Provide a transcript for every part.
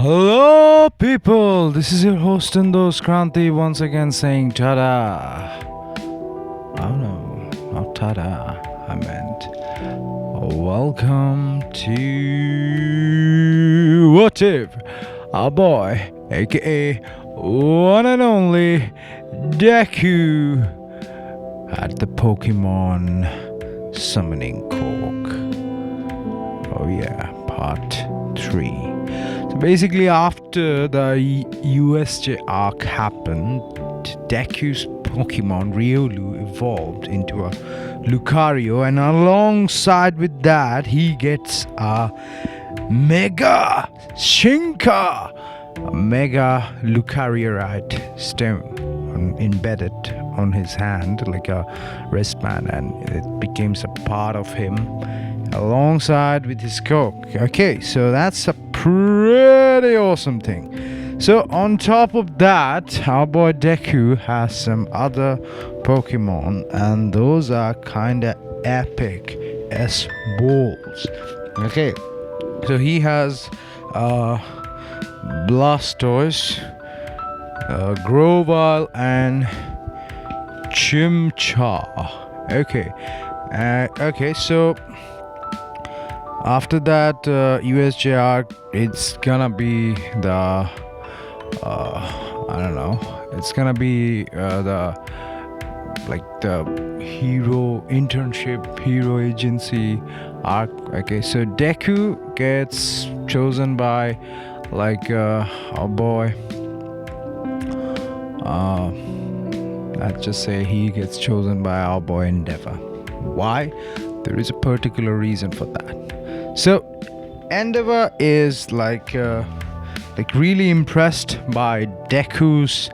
Hello, people. This is your host and host Kranti once again saying tada. Oh no, not tada. I meant welcome to What If, our boy, aka one and only DEKU at the Pokemon Summoning Cork. Oh yeah, part 3. So basically, after the USJ arc happened, DEKU's Pokemon Riolu evolved into a Lucario, and alongside with that, he gets a Mega Shinka, a Mega Lucarioite stone embedded on his hand like a wristband, and it becomes a part of him alongside with his coke. Okay, so that's a pretty awesome thing. So on top of that, our boy DEKU has some other Pokemon, and those are kinda epic as balls. Okay, so he has Blastoise, Grovyle, and Chimchar. Okay, so after that USJ arc, it's gonna be the I don't know. It's gonna be the hero internship, hero agency arc. Okay, so DEKU gets chosen by our boy. Let's just say he gets chosen by our boy Endeavor. Why? There is a particular reason for that. So Endeavor is really impressed by DEKU's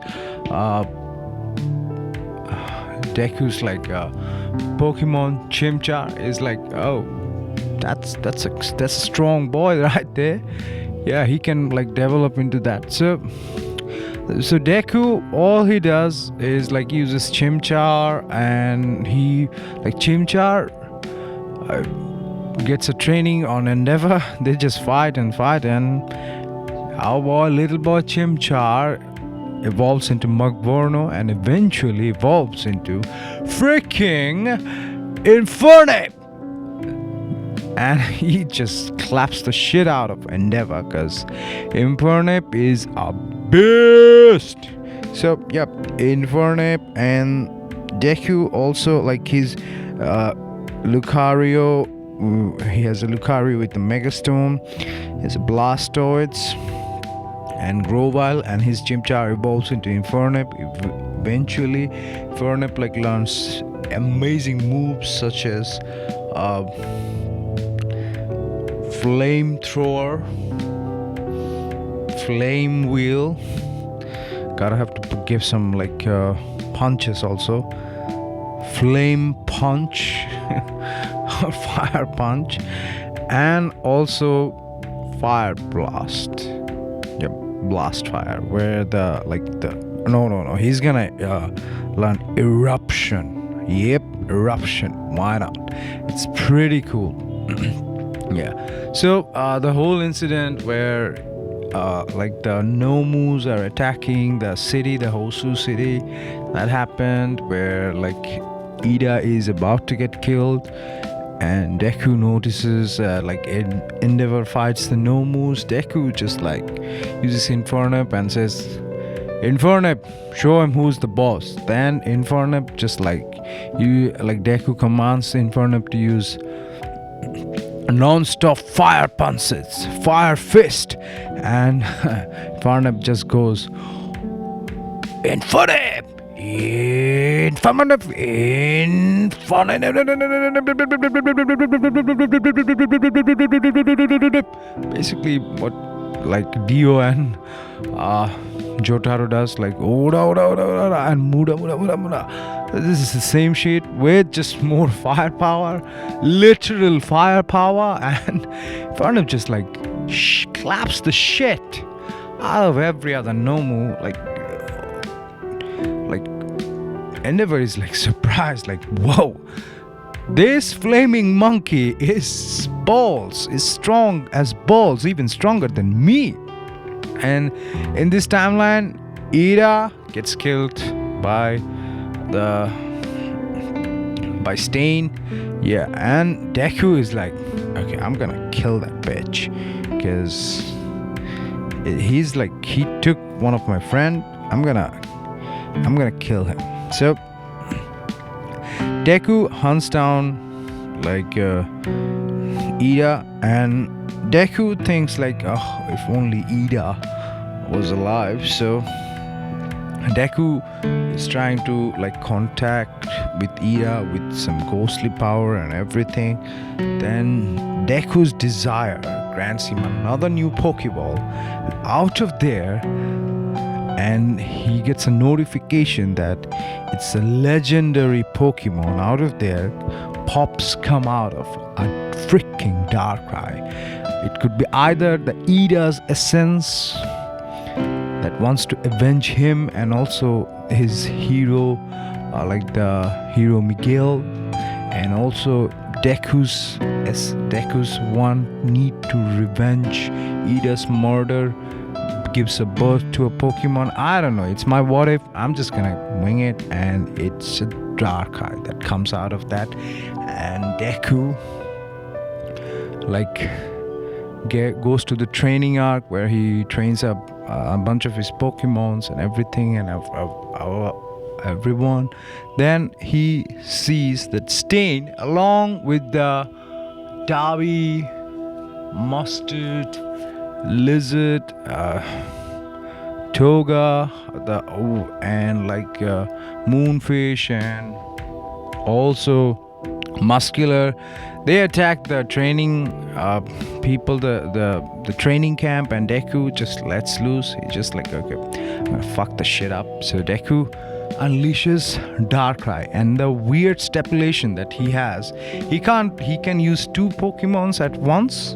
Pokemon Chimchar. Is like, oh, that's a strong boy right there. Yeah, he can develop into that. So DEKU, all he does is uses Chimchar, and he Chimchar gets a training on Endeavor. They just fight, and our little boy Chimchar evolves into Mugborno and eventually evolves into freaking Infernape. And he just claps the shit out of Endeavor because Infernape is a beast. So, yep, Infernape, and DEKU also his Lucario. He has a Lucario with the Megastone. He has a Blastoise and Grovyle, and his Chimchar evolves into Infernape. Eventually, Infernape learns amazing moves such as Flamethrower, Flame Wheel. Gotta have to give some punches also. Flame Punch. Fire Punch, and also Fire Blast. Yep, Blast Fire. Where no, he's gonna learn Eruption. Yep, Eruption. Why not? It's pretty cool. Yeah. So the whole incident where the Nomus are attacking the city, the Hosu city, that happened where Ida is about to get killed. And DEKU notices Endeavor fights the Nomus. DEKU just uses Infernape and says, Infernape, show him who's the boss. Then Infernape just DEKU commands Infernape to use non-stop fire punches, fire fist, and Infernape just goes, Infernape! Basically what Dio and Jotaro does, Oda and Muda. This is the same shit with just more firepower, literal firepower, and Infernape just claps the shit out of every other Nomu. Endeavor is surprised, whoa, this flaming monkey is strong as balls, even stronger than me. And in this timeline, Ida gets killed by Stain. Yeah, and Deku is like, okay, I'm gonna kill that bitch, because he's like, he took one of my friend. I'm gonna kill him. So Deku hunts down like Ida, and Deku thinks like, oh, if only Ida was alive. So Deku is trying to like contact with Ida with some ghostly power and everything. Then Deku's desire grants him another new Pokeball. Out of there, and he gets a notification that it's a legendary Pokemon. Out of there pops come out of a freaking Darkrai. It could be either the Ida's essence that wants to avenge him, and also his hero, like the hero Miguel, and also Deku's one need to revenge Ida's murder, gives a birth to a Pokemon. I don't know, it's my what if. I'm just gonna wing it, and it's a Darkrai that comes out of that. And Deku like goes to the training arc where he trains up a bunch of his Pokemons and everything, and everyone. Then he sees that Stain, along with the Dabi, Mustard, Lizard, Toga, and like Moonfish, and also Muscular, they attack the training people, the training camp, and Deku just lets loose. He's just like, okay, I'm gonna fuck the shit up. So Deku unleashes Darkrai, and the weird stipulation that he has, he can use 2 Pokemons at once,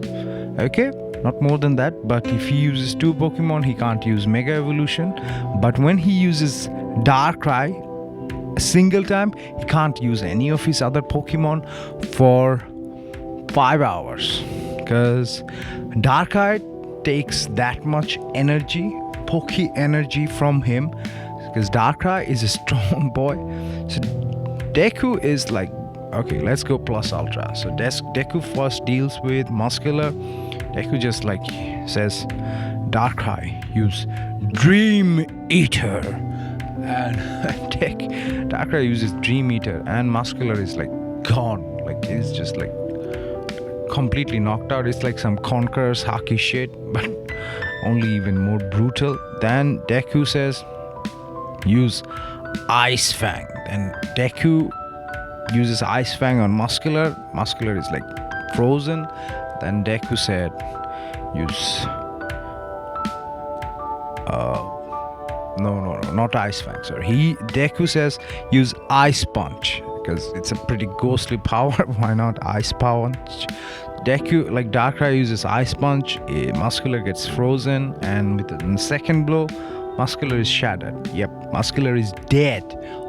okay, not more than that. But if he uses 2 Pokemon, he can't use Mega Evolution. But when he uses Darkrai a single time, he can't use any of his other Pokemon for 5 hours, because Darkrai takes that much energy, Poke energy from him, because Darkrai is a strong boy. So Deku is like, okay, let's go plus ultra. So Deku first deals with Muscular. Deku just like says, Darkrai, use Dream Eater. And Darkrai uses Dream Eater, and Muscular is like gone. Like he's just like completely knocked out. It's like some Conqueror's hockey shit, but only even more brutal. Then Deku says, use Ice Fang. Then Deku uses Ice Fang on Muscular. Muscular is like frozen. Then Deku said, use no, not Ice Fang. Sorry. Deku says use Ice Punch, because it's a pretty ghostly power. Why not Ice Punch? Deku, like Darkrai, uses Ice Punch. Muscular gets frozen, and with the second blow, Muscular is shattered. Yep, Muscular is dead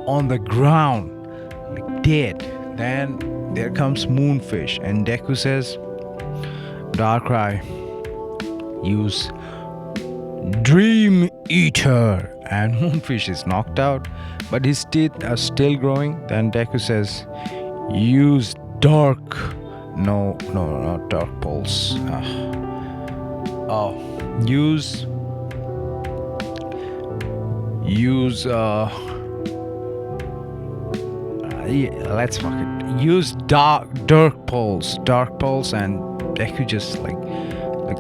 on the ground, like dead. Then there comes Moonfish, and Deku says, Darkrai, use Dream Eater. And Moonfish is knocked out, but his teeth are still growing. Then Deku says, use Dark. No, not Dark Pulse. Use let's fuck it. Use Dark Pulse, and Deku just like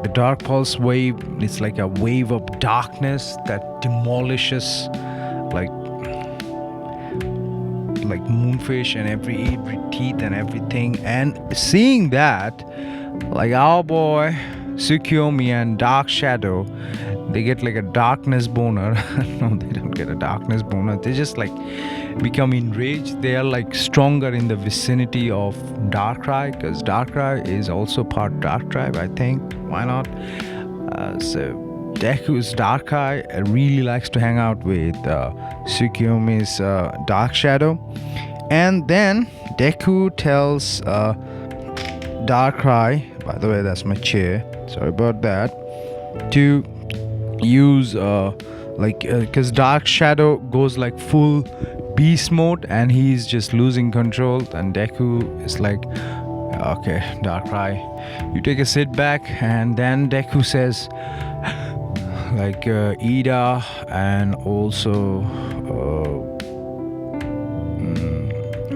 the Dark Pulse wave. It's like a wave of darkness that demolishes like Moonfish and every teeth and everything. And seeing that, like our boy Tsukiyomi and Dark Shadow, they get like a darkness boner. No, they don't get a darkness boner. They just like become enraged. They are like stronger in the vicinity of Darkrai, because Darkrai is also part Dark Tribe, I think. Why not? So Deku's Darkrai really likes to hang out with Tsukiyomi's Dark Shadow. And then Deku tells Darkrai, by the way, that's my chair, sorry about that, to use because Dark Shadow goes like full beast mode and he's just losing control, and Deku is like, okay, Darkrai, you take a sit back. And then Deku says like Ida and also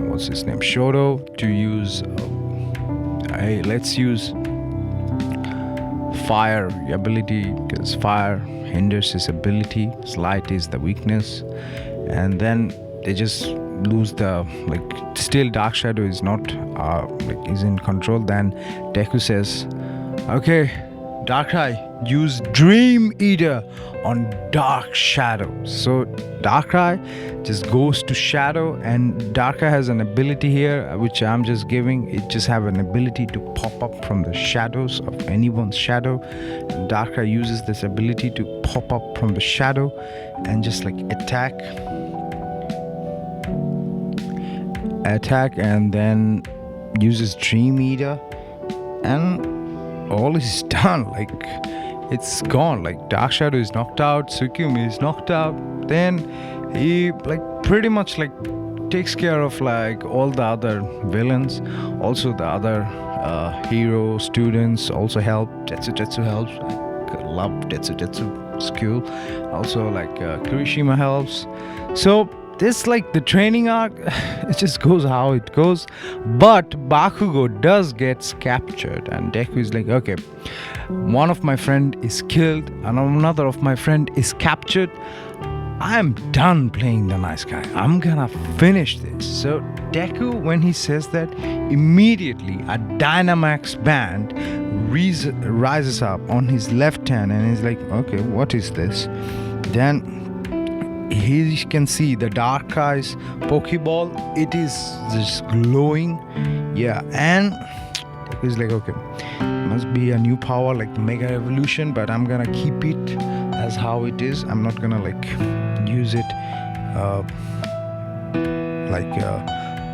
what's his name, Shoto, to use hey, let's use fire ability, because fire hinders his ability, light is the weakness. And then they just lose the still Dark Shadow is not is in control. Then Deku says, okay, Darkrai, use Dream Eater on Dark Shadow. So Darkrai just goes to Shadow, and Darkrai has an ability here which I'm just giving. It just have an ability to pop up from the shadows of anyone's shadow, and Darkrai uses this ability to pop up from the shadow and just attack, and then uses Dream Eater, and all is done. It's gone. Dark Shadow is knocked out, Tsukumi is knocked out. Then he pretty much takes care of all the other villains. Also the other hero students also help. Tetsu helps. I love Tetsu skill. Also Kirishima helps. So this the training arc, it just goes how it goes. But Bakugo does gets captured, and Deku is like, okay, one of my friend is killed and another of my friend is captured. I'm done playing the nice guy. I'm gonna finish this. So Deku, when he says that, immediately a Dynamax band rises up on his left hand, and he's like, okay, what is this? Then he can see the Darkrai's Pokeball. It is just glowing. Yeah, and he's like, okay, must be a new power like Mega Evolution, but I'm gonna keep it as how it is. I'm not gonna use it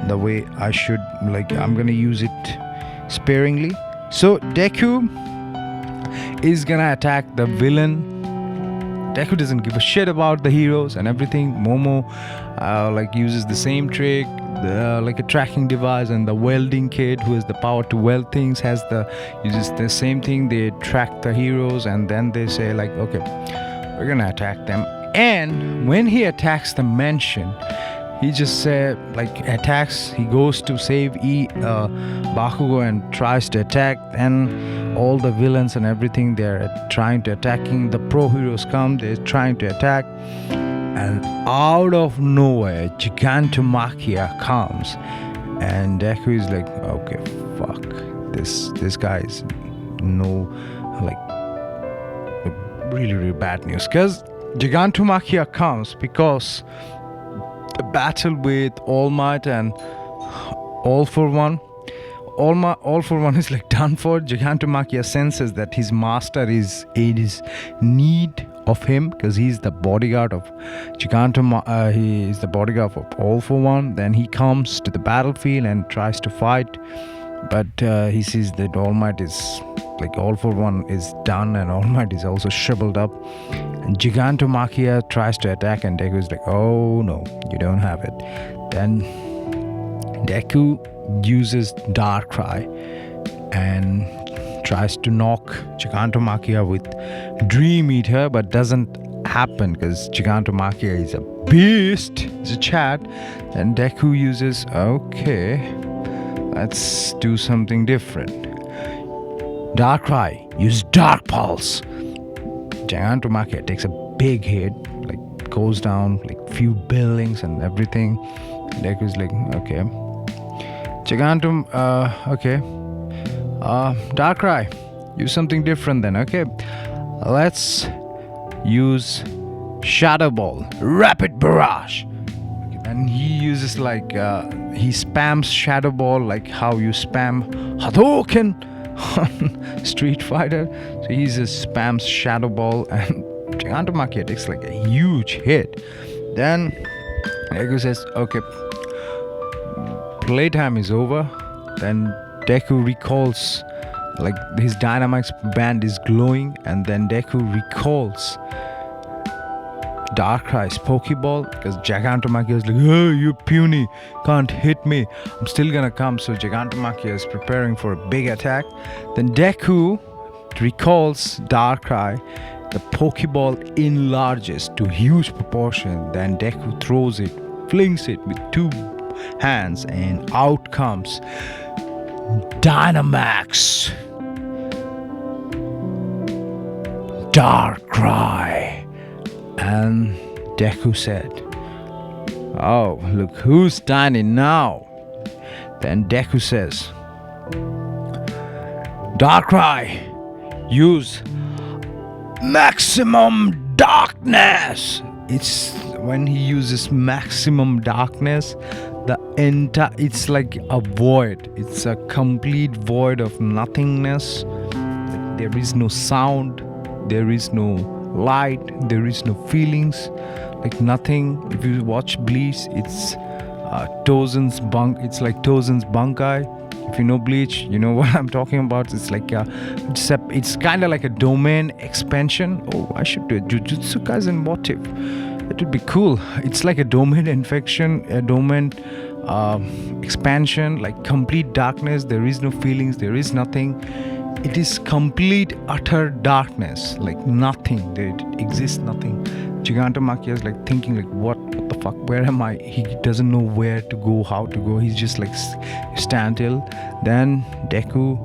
the way I should. I'm gonna use it sparingly. So Deku is gonna attack the villain. Deku doesn't give a shit about the heroes and everything. Momo uses the same trick, a tracking device, and the welding kid, who has the power to weld things, uses the same thing. They track the heroes, and then they say okay, we're gonna attack them. And when he attacks the mansion, he just attacks. He goes to save Bakugo and tries to attack, and all the villains and everything, they're trying to attacking. The pro heroes come, they're trying to attack, and out of nowhere Gigantomachia comes, and Deku is like, okay, fuck, this guy is really, really bad news, because Gigantomachia comes because the battle with All Might and All For One. All For One is done for. Gigantomachia senses that his master is in his need of him, because he's the bodyguard of he is the bodyguard of All For One. Then he comes to the battlefield and tries to fight, but he sees that All Might is All For One is done, and All Might is also shriveled up. And Gigantomachia tries to attack, and Deku is like, oh no, you don't have it. Then Deku uses Darkrai and tries to knock Gigantomachia with Dream Eater, but doesn't happen because Gigantomachia is a beast. It's a chat. Then Deku uses, okay, let's do something different. Darkrai, use Dark Pulse. Gigantomachia takes a big hit, goes down few buildings and everything. Deku's like, okay, okay, Darkrai, use something different then. Okay, let's use Shadow Ball, Rapid Barrage. Okay, and he uses he spams Shadow Ball how you spam Hadouken on Street Fighter. So he just spams Shadow Ball, and Gigantomachia takes a huge hit. Then Deku says, okay, playtime is over. Then Deku recalls his Dynamax band is glowing, and then Deku recalls Darkrai's Pokeball, because Gigantomachia is like, oh, you're puny, can't hit me, I'm still gonna come. So Gigantomachia is preparing for a big attack. Then Deku recalls Darkrai. The Pokeball enlarges to huge proportion. Then Deku throws it, flings it with two hands, and out comes Dynamax Darkrai. And Deku said, oh, look who's standing now. Then Deku says, Darkrai, use maximum darkness. It's when he uses maximum darkness, it's like a void. It's a complete void of nothingness. Like, there is no sound, there is no light, there is no feelings, like nothing. If you watch Bleach, it's Tozen's Bunkai. If you know Bleach, you know what I'm talking about. It's like it's kind of like a domain expansion. Oh, I should do a Jujutsu Kaisen motif. It would be cool. It's like a domain expansion, like complete darkness. There is no feelings, there is nothing. It is complete utter darkness, like nothing. There exists nothing. Gigantomachia is like thinking like, what the fuck, where am I? He doesn't know where to go, how to go. He's just like stand still. Then Deku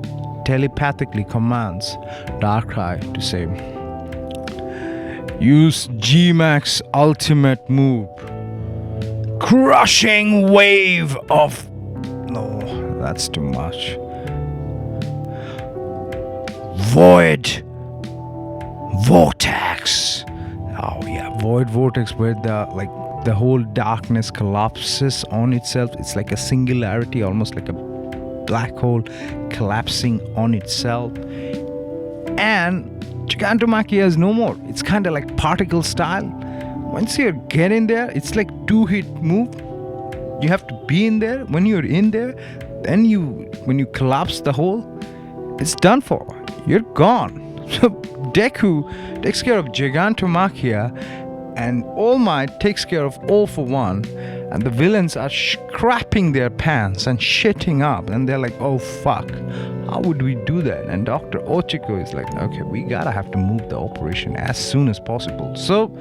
telepathically commands Darkrai to say, use G-Max ultimate move, crushing wave of... No, that's too much. Void Vortex. Oh yeah, Void Vortex, where the whole darkness collapses on itself. It's like a singularity, almost like a black hole collapsing on itself. And Gigantomachia is no more. It's kind of like particle style. Once you get in there, it's like 2-hit move. You have to be in there. When you're in there, then when you collapse the hole, it's done for. You're gone. So Deku takes care of Gigantomachia, and All Might takes care of All for One, and the villains are crapping their pants and shitting up, and they're like, oh fuck, how would we do that? And Dr. Ochiko is like, okay, we have to move the operation as soon as possible. So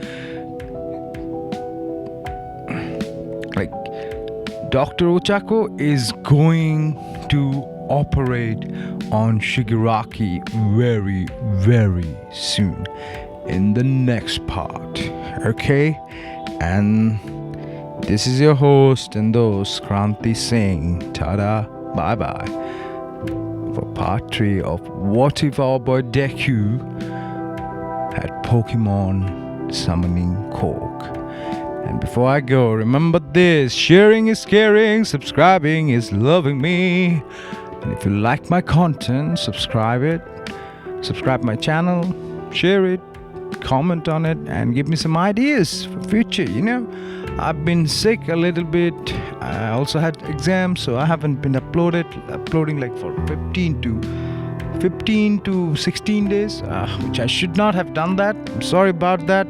like Dr. Ochako is going to operate on Shigaraki very, very soon in the next part. Okay? And this is your host and those Kranti saying tada, bye bye for part 3 of What If Our Boy Deku had Pokemon Summoning Cork. And before I go, remember this: sharing is caring, subscribing is loving me. And if you like my content, subscribe my channel, share it, comment on it, and give me some ideas for future. I've been sick a little bit. I also had exams, so I haven't been uploading like for 15 to 16 days, which I should not have done that. I'm sorry about that,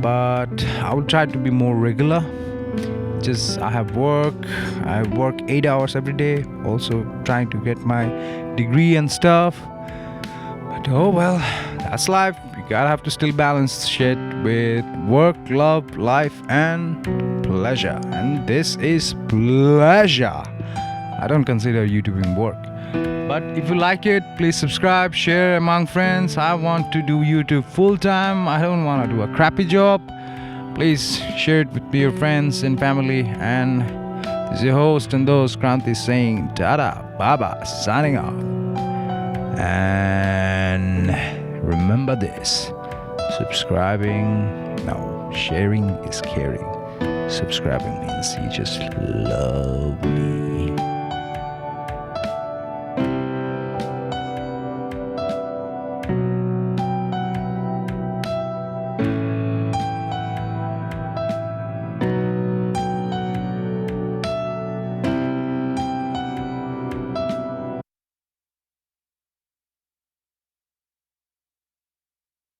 but I will try to be more regular. I work 8 hours every day, also trying to get my degree and stuff. But oh well, that's life. You gotta have to still balance shit with work, love, life, and pleasure. And this is pleasure. I don't consider YouTubing work. But if you like it, please subscribe, share among friends. I want to do YouTube full time. I don't want to do a crappy job. Please share it with your friends and family. And this is your host and those Kranti saying tada, baba, signing off. And remember this: sharing is caring. Subscribing means you just love me.